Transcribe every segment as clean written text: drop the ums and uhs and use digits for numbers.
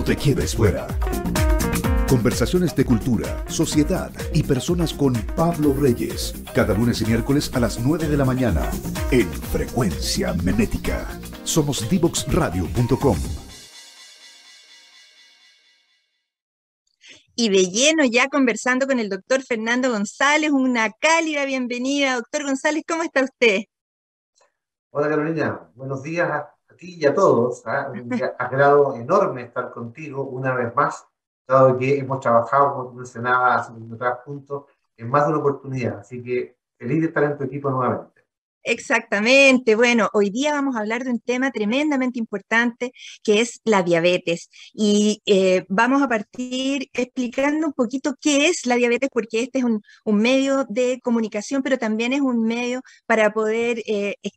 te quedes fuera. Conversaciones de cultura, sociedad y personas con Pablo Reyes. Cada lunes y miércoles a las 9 de la mañana en Frecuencia Memética. Somos divoxradio.com. Y de lleno ya conversando con el doctor Fernando González, una cálida bienvenida. Doctor González, ¿cómo está usted? Hola Carolina, buenos días a ti y a todos. Un agrado enorme estar contigo una vez más, dado que hemos trabajado, como tú mencionabas, juntos en más de una oportunidad. Así que feliz de estar en tu equipo nuevamente. Exactamente. Bueno, hoy día vamos a hablar de un tema tremendamente importante que es la diabetes. Y vamos a partir explicando un poquito qué es la diabetes, porque este es un medio de comunicación, pero también es un medio para poder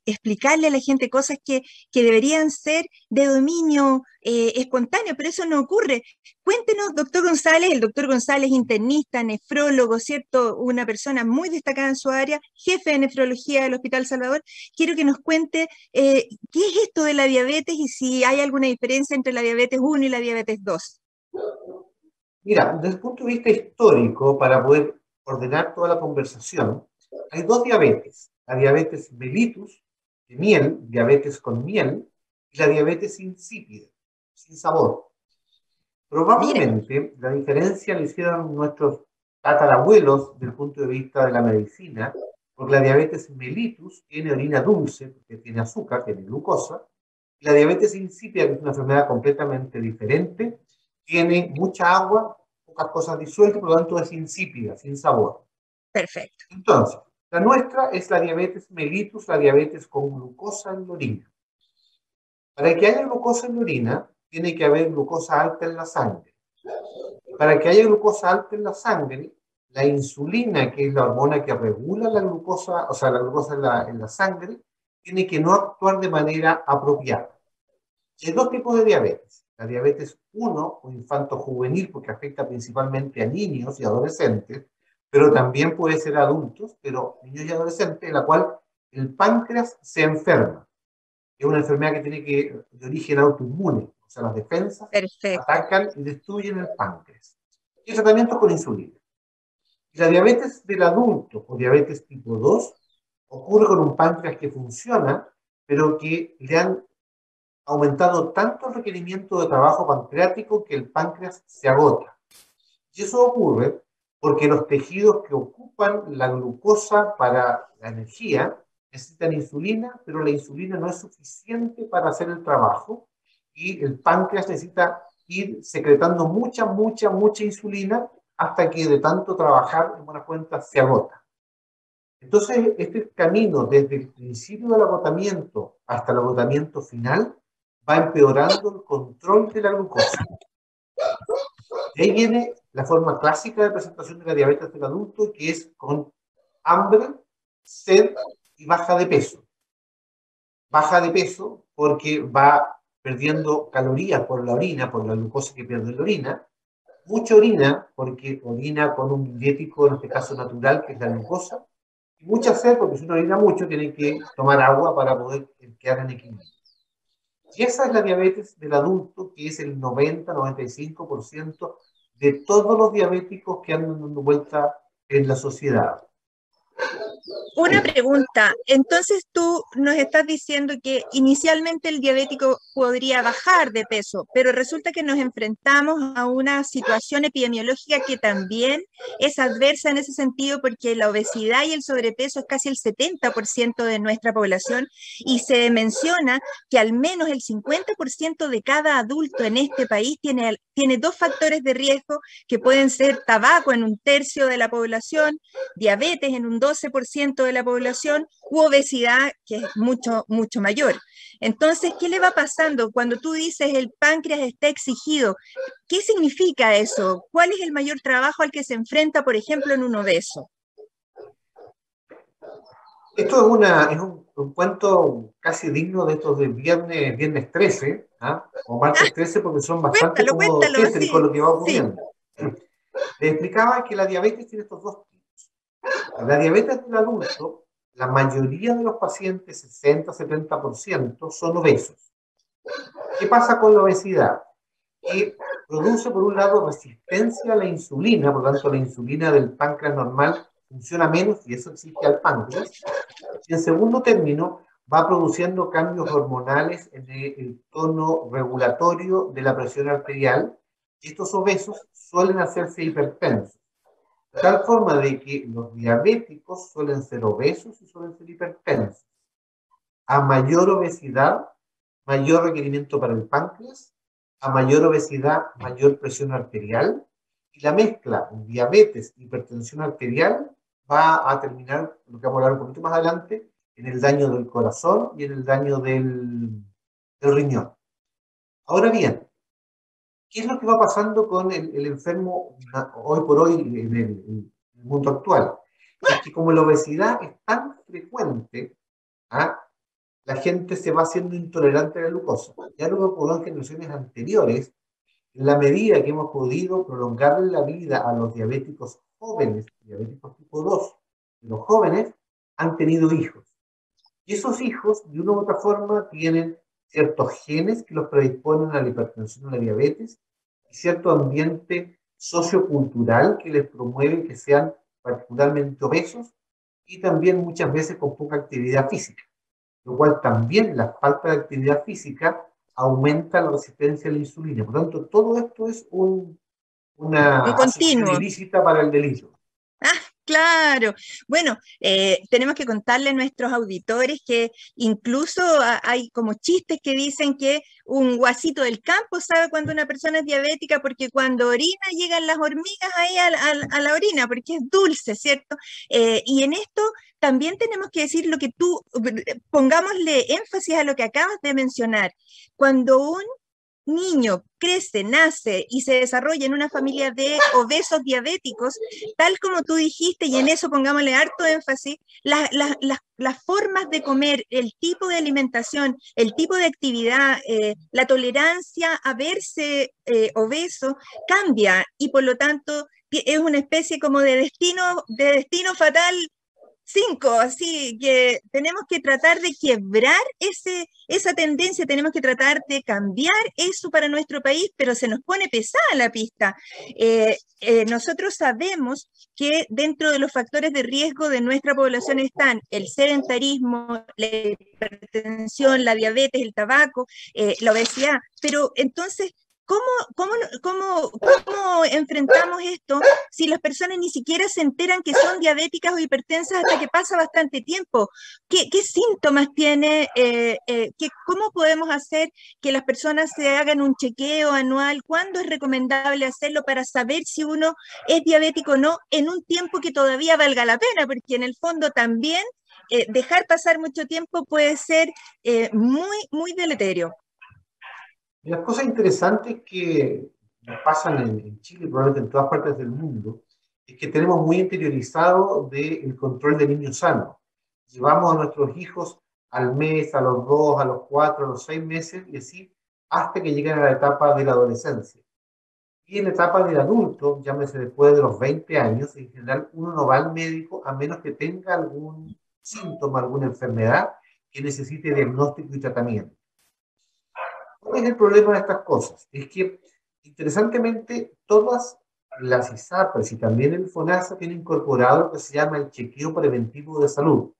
explicarle a la gente cosas que deberían ser de dominio espontáneo, pero eso no ocurre. Cuéntenos, doctor González, el doctor González, internista, nefrólogo, ¿cierto? Una persona muy destacada en su área, jefe de nefrología del Hospital Salvador. Quiero que nos cuente qué es esto de la diabetes y si hay alguna diferencia entre la diabetes 1 y la diabetes 2. Mira, desde el punto de vista histórico, para poder ordenar toda la conversación, hay dos diabetes. La diabetes mellitus, de miel, diabetes con miel, y la diabetes insípida, sin sabor. Probablemente la diferencia la hicieron nuestros tatarabuelos desde el punto de vista de la medicina, porque la diabetes mellitus tiene orina dulce, porque tiene azúcar, tiene glucosa, y la diabetes insípida, que es una enfermedad completamente diferente, tiene mucha agua, pocas cosas disueltas, por lo tanto es insípida, sin sabor. Perfecto. Entonces, la nuestra es la diabetes mellitus, la diabetes con glucosa en la orina. Para que haya glucosa en la orina, tiene que haber glucosa alta en la sangre. Para que haya glucosa alta en la sangre, la insulina, que es la hormona que regula la glucosa, o sea, la glucosa en la sangre, tiene que no actuar de manera apropiada. Hay dos tipos de diabetes. La diabetes 1 o infanto-juvenil, porque afecta principalmente a niños y adolescentes, pero también puede ser a adultos, pero niños y adolescentes, en la cual el páncreas se enferma. Es una enfermedad que tiene de origen autoinmune, o sea, las defensas atacan y destruyen el páncreas. Y el tratamiento con insulina. Y la diabetes del adulto o diabetes tipo 2 ocurre con un páncreas que funciona, pero que le han aumentado tanto el requerimiento de trabajo pancreático que el páncreas se agota. Y eso ocurre porque los tejidos que ocupan la glucosa para la energía necesitan insulina, pero la insulina no es suficiente para hacer el trabajo y el páncreas necesita ir secretando mucha insulina hasta que de tanto trabajar, en buena cuenta, se agota. Entonces, este camino desde el principio del agotamiento hasta el agotamiento final va empeorando el control de la glucosa. De ahí viene la forma clásica de presentación de la diabetes del adulto, que es con hambre, sed y baja de peso. Baja de peso porque va perdiendo calorías por la orina, por la glucosa que pierde la orina. Mucha orina, porque orina con un diurético, en este caso natural, que es la glucosa. Y mucha sed, porque si uno orina mucho, tiene que tomar agua para poder quedar en equilibrio. Y esa es la diabetes del adulto, que es el 90-95% de todos los diabéticos que andan dando vuelta en la sociedad. Una pregunta, entonces tú nos estás diciendo que inicialmente el diabético podría bajar de peso, pero resulta que nos enfrentamos a una situación epidemiológica que también es adversa en ese sentido porque la obesidad y el sobrepeso es casi el 70% de nuestra población y se menciona que al menos el 50% de cada adulto en este país tiene dos factores de riesgo que pueden ser tabaco en un tercio de la población, diabetes en un 12% de la población u obesidad que es mucho mayor. Entonces, ¿qué le va pasando cuando tú dices el páncreas está exigido? ¿Qué significa eso? ¿Cuál es el mayor trabajo al que se enfrenta, por ejemplo, en un obeso? Esto es un cuento casi digno de estos de viernes 13, o martes 13, porque son bastante como tétricos lo que va ocurriendo. Sí. Les explicaba que la diabetes tiene estos dos tipos. La diabetes del adulto, la mayoría de los pacientes, 60-70%, son obesos. ¿Qué pasa con la obesidad? Que produce por un lado resistencia a la insulina, por lo tanto la insulina del páncreas normal funciona menos y eso exige al páncreas. Y en segundo término, va produciendo cambios hormonales en el tono regulatorio de la presión arterial. Y estos obesos suelen hacerse hipertensos. De tal forma de que los diabéticos suelen ser obesos y suelen ser hipertensos. A mayor obesidad, mayor requerimiento para el páncreas, a mayor obesidad, mayor presión arterial, y la mezcla diabetes y hipertensión arterial va a terminar, lo que vamos a hablar un poquito más adelante, en el daño del corazón y en el daño del riñón. Ahora bien, ¿qué es lo que va pasando con el enfermo hoy por hoy en el mundo actual? Es que como la obesidad es tan frecuente, ¿ah? La gente se va haciendo intolerante a la glucosa. Ya lo que ocurrió en generaciones anteriores, en la medida que hemos podido prolongar la vida a los diabéticos jóvenes, diabéticos tipo 2, los jóvenes han tenido hijos. Y esos hijos, de una u otra forma, tienen ciertos genes que los predisponen a la hipertensión o a la diabetes, y cierto ambiente sociocultural que les promueve que sean particularmente obesos, y también muchas veces con poca actividad física, lo cual también la falta de actividad física aumenta la resistencia a la insulina. Por lo tanto, todo esto es Un una asociación continuo. ilícita para el delito. Ah, claro. Bueno, tenemos que contarle a nuestros auditores que incluso hay como chistes que dicen que un guasito del campo sabe cuando una persona es diabética porque cuando orina llegan las hormigas ahí a la orina porque es dulce, ¿cierto? Y en esto también tenemos que decir lo que tú, pongámosle énfasis a lo que acabas de mencionar. Cuando un niño crece, nace y se desarrolla en una familia de obesos diabéticos, tal como tú dijiste, y en eso pongámosle harto énfasis, las formas de comer, el tipo de alimentación, el tipo de actividad, la tolerancia a verse obeso cambia y por lo tanto es una especie como de destino fatal 5, así que tenemos que tratar de quebrar esa tendencia, tenemos que tratar de cambiar eso para nuestro país, pero se nos pone pesada la pista. Nosotros sabemos que dentro de los factores de riesgo de nuestra población están el sedentarismo, la hipertensión, la diabetes, el tabaco, la obesidad, pero entonces, ¿cómo enfrentamos esto si las personas ni siquiera se enteran que son diabéticas o hipertensas hasta que pasa bastante tiempo? ¿Qué síntomas tiene? ¿Cómo podemos hacer que las personas se hagan un chequeo anual? ¿Cuándo es recomendable hacerlo para saber si uno es diabético o no en un tiempo que todavía valga la pena? Porque en el fondo también dejar pasar mucho tiempo puede ser muy deleterio. Y las cosas interesantes que nos pasan en Chile y probablemente en todas partes del mundo es que tenemos muy interiorizado el control de niños sanos. Llevamos a nuestros hijos al mes, a los 2, a los 4, a los 6 meses y así hasta que lleguen a la etapa de la adolescencia. Y en la etapa del adulto, llámese después de los 20 años, en general uno no va al médico a menos que tenga algún síntoma, alguna enfermedad que necesite diagnóstico y tratamiento. ¿Cuál es el problema de estas cosas? Es que, interesantemente, todas las ISAPRES y también el FONASA tienen incorporado lo que se llama el chequeo preventivo de salud.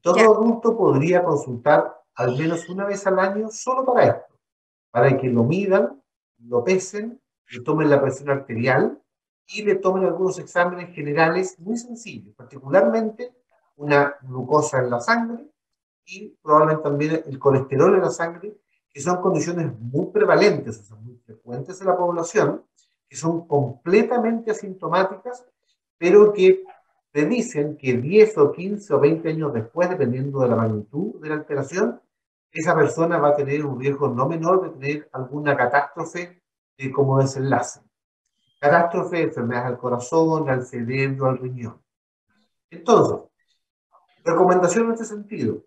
Todo adulto podría consultar al menos una vez al año solo para esto, para que lo midan, lo pesen, le tomen la presión arterial y le tomen algunos exámenes generales muy sencillos, particularmente una glucosa en la sangre y probablemente también el colesterol en la sangre, que son condiciones muy prevalentes, o sea, muy frecuentes en la población, que son completamente asintomáticas, pero que predicen que 10 o 15 o 20 años después, dependiendo de la magnitud de la alteración, esa persona va a tener un riesgo no menor de tener alguna catástrofe como desenlace. Catástrofe, enfermedades al corazón, al cerebro, al riñón. Entonces, recomendación en este sentido,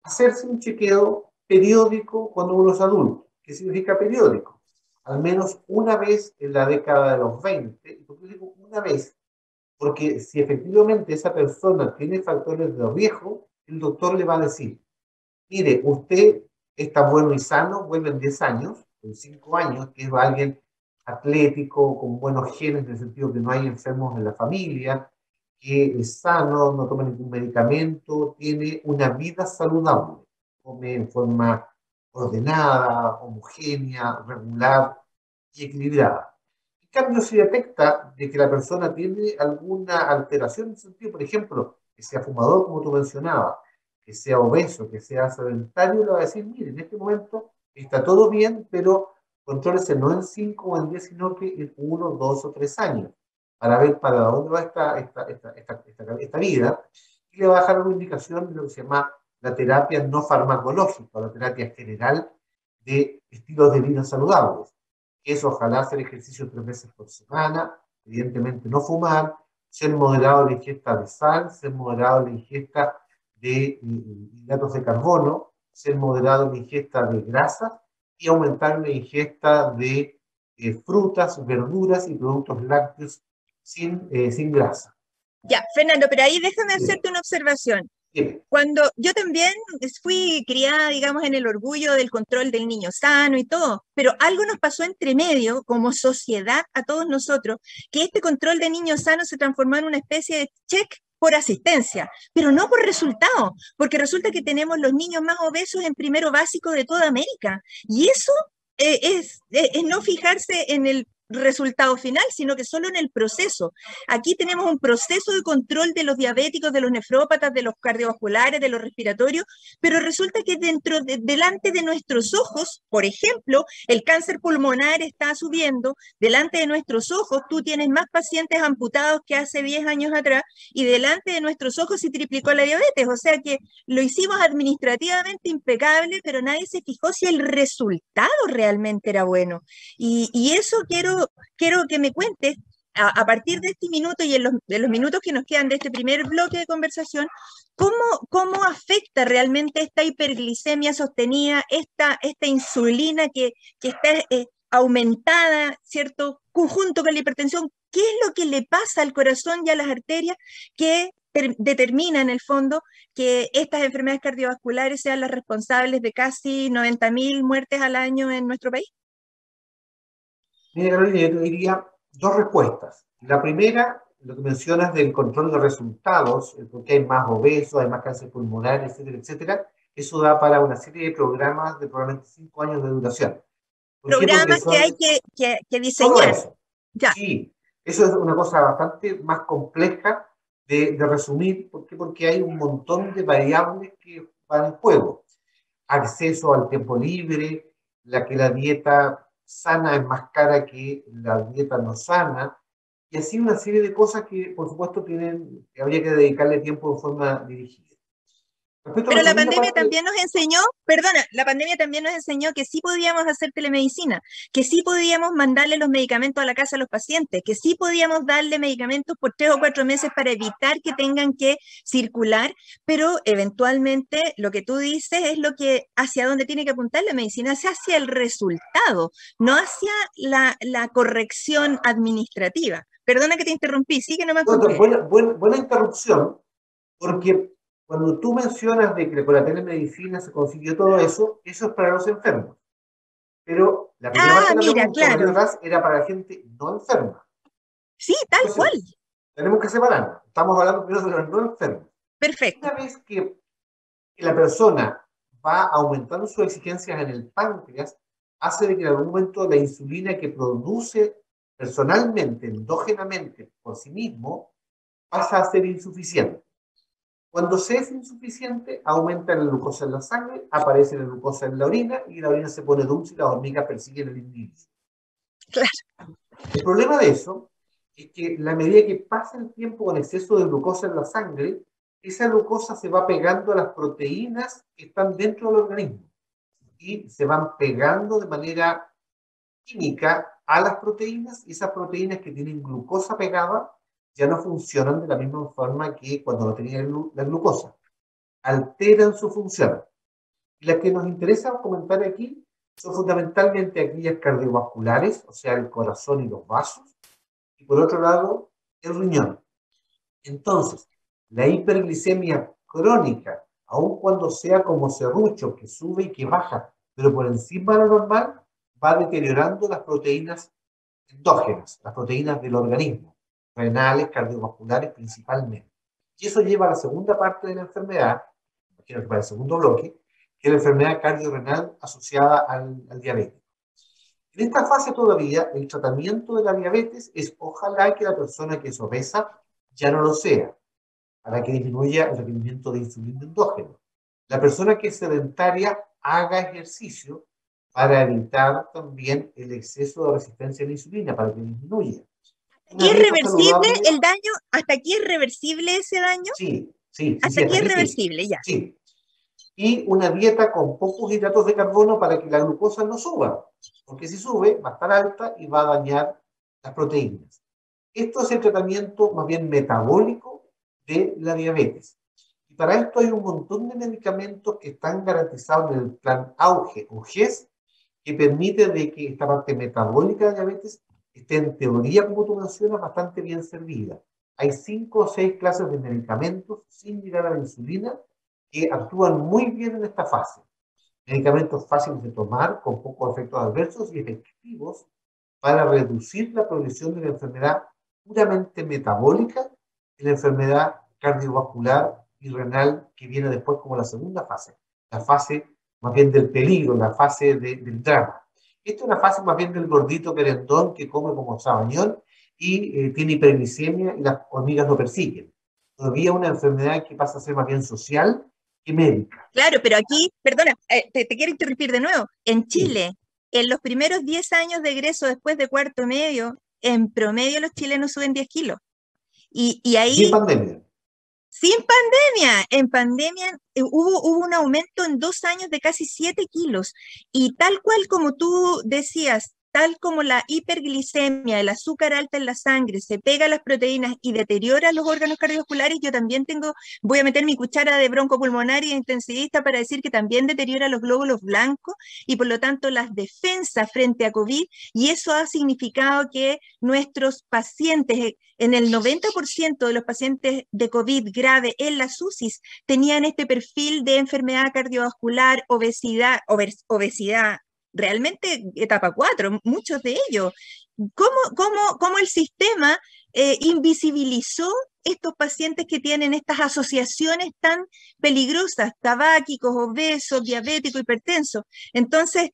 hacerse un chequeo periódico cuando uno es adulto. ¿Qué significa periódico? Al menos una vez en la década de los 20. ¿Y por qué digo una vez? Porque si efectivamente esa persona tiene factores de riesgo, el doctor le va a decir, mire, usted está bueno y sano, vuelve en 10 años, en 5 años, que es alguien atlético, con buenos genes, en el sentido que no hay enfermos en la familia, que es sano, no toma ningún medicamento, tiene una vida saludable, come en forma ordenada, homogénea, regular y equilibrada. En cambio, si detecta de que la persona tiene alguna alteración en el sentido, por ejemplo, que sea fumador, como tú mencionabas, que sea obeso, que sea sedentario, le va a decir, mire, en este momento está todo bien, pero contrólese no en 5 o en 10, sino que en 1, 2 o 3 años, para ver para dónde va esta vida, y le va a dejar una indicación de lo que se llama la terapia no farmacológica, o la terapia general de estilos de vida saludables, que es ojalá hacer ejercicio 3 veces por semana, evidentemente no fumar, ser moderado en la ingesta de sal, ser moderado en la ingesta de hidratos de carbono, ser moderado en la ingesta de grasas y aumentar la ingesta de frutas, verduras y productos lácteos sin grasa. Ya, Fernando, pero ahí déjame Bien, hacerte una observación. bien. Cuando yo también fui criada, digamos, en el orgullo del control del niño sano y todo, pero algo nos pasó entre medio, como sociedad, a todos nosotros, que este control de niño sano se transformó en una especie de check por asistencia, pero no por resultado, porque resulta que tenemos los niños más obesos en primero básico de toda América. Y eso es no fijarse en el resultado final, sino que solo en el proceso. Aquí tenemos un proceso de control de los diabéticos, de los nefrópatas, de los cardiovasculares, de los respiratorios, pero resulta que delante de nuestros ojos, por ejemplo, el cáncer pulmonar está subiendo, delante de nuestros ojos tú tienes más pacientes amputados que hace 10 años atrás y delante de nuestros ojos se triplicó la diabetes, o sea que lo hicimos administrativamente impecable, pero nadie se fijó si el resultado realmente era bueno. Y eso quiero que me cuentes a partir de este minuto y de los minutos que nos quedan de este primer bloque de conversación, ¿cómo afecta realmente esta hiperglicemia sostenida, esta insulina que está aumentada, ¿cierto? Conjunto con la hipertensión, ¿qué es lo que le pasa al corazón y a las arterias que determina en el fondo que estas enfermedades cardiovasculares sean las responsables de casi 90.000 muertes al año en nuestro país? Mira, Carolina, yo te diría dos respuestas. La primera, lo que mencionas del control de resultados, porque hay más obesos, hay más cáncer pulmonar, etcétera, etcétera, eso da para una serie de programas de probablemente 5 años de duración. ¿Por qué? Porque Programas que hay son que todo diseñar. eso. Ya, Sí, eso es una cosa bastante más compleja de resumir. ¿Por qué? Porque hay un montón de variables que van en juego. Acceso al tiempo libre, que la dieta sana es más cara que la dieta no sana, y así una serie de cosas que, por supuesto, habría que dedicarle tiempo de forma dirigida. Respecto a pero la la segunda pandemia parte, también nos enseñó, perdona, la pandemia también nos enseñó que sí podíamos hacer telemedicina, que sí podíamos mandarle los medicamentos a la casa a los pacientes, que sí podíamos darle medicamentos por 3 o 4 meses para evitar que tengan que circular, pero eventualmente lo que tú dices es lo que hacia dónde tiene que apuntar la medicina, hacia el resultado, no hacia la corrección administrativa. Perdona que te interrumpí, sí que no me concluye. buena interrupción, porque cuando tú mencionas de que con la telemedicina se consiguió todo eso, eso es para los enfermos. Pero la primera Ah, parte de la mira, pregunta, claro. ¿verdad? Era para la gente no enferma. Sí, tal cual. Entonces, tenemos que separar. Estamos hablando primero de los no enfermos. Perfecto. Una vez que la persona va aumentando sus exigencias en el páncreas, hace de que en algún momento la insulina que produce personalmente, endógenamente, por sí mismo, pasa a ser insuficiente. Cuando se es insuficiente, aumenta la glucosa en la sangre, aparece la glucosa en la orina y la orina se pone dulce y las hormigas persiguen el individuo. Claro. El problema de eso es que la medida que pasa el tiempo con exceso de glucosa en la sangre, esa glucosa se va pegando a las proteínas que están dentro del organismo y se van pegando de manera química a las proteínas y esas proteínas que tienen glucosa pegada ya no funcionan de la misma forma que cuando no tenían la glucosa. Alteran su función. Y las que nos interesa comentar aquí son fundamentalmente aquellas cardiovasculares, o sea, el corazón y los vasos, y por otro lado, el riñón. Entonces, la hiperglicemia crónica, aun cuando sea como serrucho, que sube y que baja, pero por encima de lo normal, va deteriorando las proteínas endógenas, las proteínas del organismo, renales, cardiovasculares principalmente. Y eso lleva a la segunda parte de la enfermedad, imagino que para el segundo bloque, que es la enfermedad cardiorrenal asociada al diabetes. En esta fase todavía, el tratamiento de la diabetes es ojalá que la persona que es obesa ya no lo sea, para que disminuya el requerimiento de insulina endógeno. La persona que es sedentaria haga ejercicio para evitar también el exceso de resistencia a la insulina, para que disminuya. ¿Aquí es reversible el daño? ¿Hasta aquí es reversible ese daño? Sí, sí. Hasta aquí es reversible, ya. Sí. Y una dieta con pocos hidratos de carbono para que la glucosa no suba, porque si sube va a estar alta y va a dañar las proteínas. Esto es el tratamiento más bien metabólico de la diabetes. Y para esto hay un montón de medicamentos que están garantizados en el plan AUGE o GES, que permite de que esta parte metabólica de la diabetes esté en teoría, como tú mencionas, bastante bien servida. Hay 5 o 6 clases de medicamentos sin llegar a la insulina que actúan muy bien en esta fase. Medicamentos fáciles de tomar, con pocos efectos adversos y efectivos para reducir la progresión de la enfermedad puramente metabólica y la enfermedad cardiovascular y renal que viene después como la segunda fase, la fase más bien del peligro, la fase del drama. Esta es una fase más bien del gordito querendón que come como sabañón y tiene hiperglicemia y las hormigas lo persiguen. Todavía una enfermedad que pasa a ser más bien social que médica. Claro, pero aquí, perdona, te quiero interrumpir de nuevo. En Chile, en los primeros 10 años de egreso después de cuarto medio, en promedio los chilenos suben 10 kilos. Y ahí... Sin pandemia. Sin pandemia. En pandemia hubo un aumento en 2 años de casi 7 kilos. Y tal cual como tú decías, tal como la hiperglicemia, el azúcar alta en la sangre, se pega a las proteínas y deteriora los órganos cardiovasculares, yo también voy a meter mi cuchara de broncopulmonar y intensivista para decir que también deteriora los glóbulos blancos y por lo tanto las defensas frente a COVID, y eso ha significado que nuestros pacientes, en el 90% de los pacientes de COVID grave en las UCIs, tenían este perfil de enfermedad cardiovascular, obesidad, realmente etapa 4, muchos de ellos. ¿Cómo el sistema invisibilizó estos pacientes que tienen estas asociaciones tan peligrosas, tabáquicos, obesos, diabéticos, hipertensos? Entonces,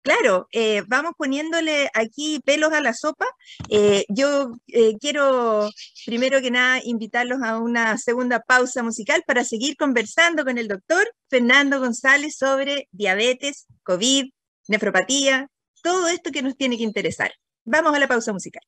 claro, vamos poniéndole aquí pelos a la sopa. Yo quiero, primero que nada, invitarlos a una segunda pausa musical para seguir conversando con el doctor Fernando González sobre diabetes, COVID, nefropatía, todo esto que nos tiene que interesar. Vamos a la pausa musical.